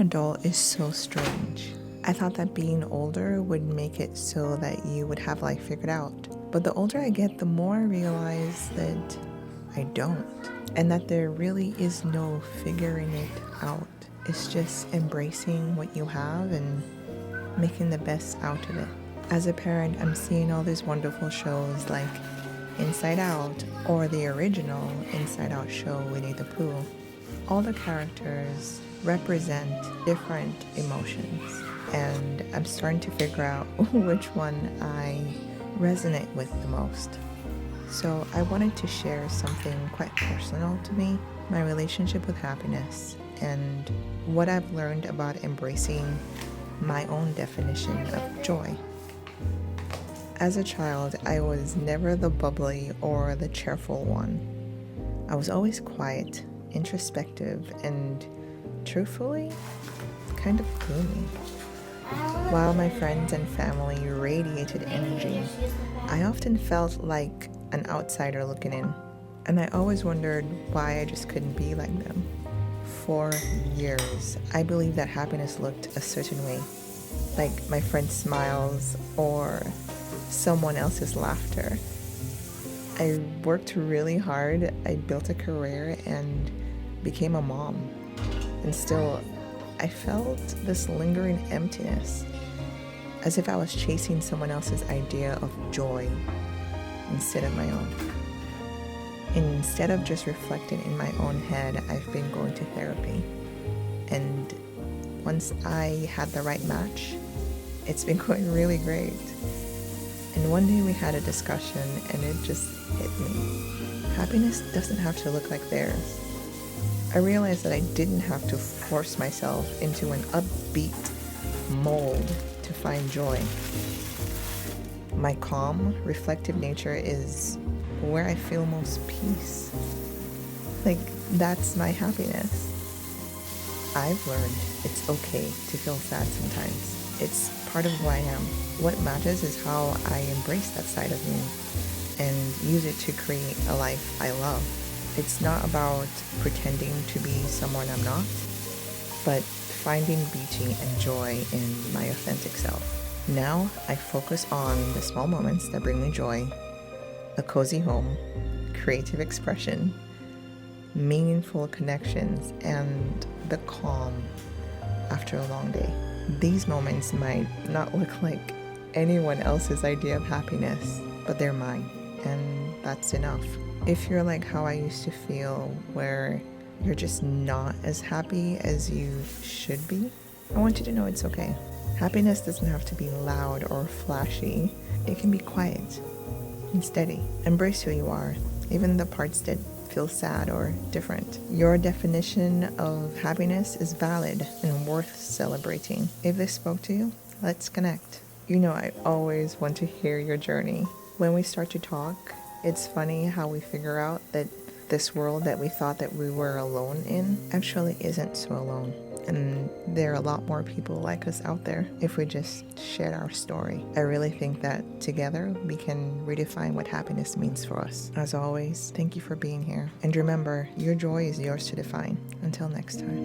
adult is so strange. I thought that being older would make it so that you would have life figured out. But the older I get, the more I realize that I don't. And that there really is no figuring it out. It's just embracing what you have and making the best out of it. As a parent, I'm seeing all these wonderful shows like Inside Out or the original Inside Out show, Winnie the Pooh. All the characters represent different emotions, and I'm starting to figure out which one I resonate with the most. So I wanted to share something quite personal to me, my relationship with happiness, and what I've learned about embracing my own definition of joy. As a child, I was never the bubbly or the cheerful one. I was always quiet, introspective, and truthfully, kind of gloomy. While my friends and family radiated energy, I often felt like an outsider looking in, and I always wondered why I just couldn't be like them. For years, I believed that happiness looked a certain way, like my friend's smiles or someone else's laughter. I worked really hard, I built a career and became a mom. And still, I felt this lingering emptiness, as if I was chasing someone else's idea of joy instead of my own. Instead of just reflecting in my own head, I've been going to therapy. And once I had the right match, it's been going really great. And one day we had a discussion and it just hit me. Happiness doesn't have to look like theirs. I realized that I didn't have to force myself into an upbeat mold to find joy. My calm, reflective nature is where I feel most peace. Like, that's my happiness. I've learned it's okay to feel sad sometimes. It's part of who I am. What matters is how I embrace that side of me and use it to create a life I love. It's not about pretending to be someone I'm not, but finding beauty and joy in my authentic self. Now I focus on the small moments that bring me joy, a cozy home, creative expression, meaningful connections, and the calm after a long day. These moments might not look like anyone else's idea of happiness, but they're mine, and that's enough. If you're like how I used to feel, where you're just not as happy as you should be, I want you to know it's okay. Happiness doesn't have to be loud or flashy. It can be quiet and steady. Embrace who you are, even the parts that feel sad or different. Your definition of happiness is valid and worth celebrating. If this spoke to you, let's connect. You know I always want to hear your journey. When we start to talk, it's funny how we figure out that this world that we thought that we were alone in actually isn't so alone. And there are a lot more people like us out there if we just shared our story. I really think that together we can redefine what happiness means for us. As always, thank you for being here. And remember, your joy is yours to define. Until next time.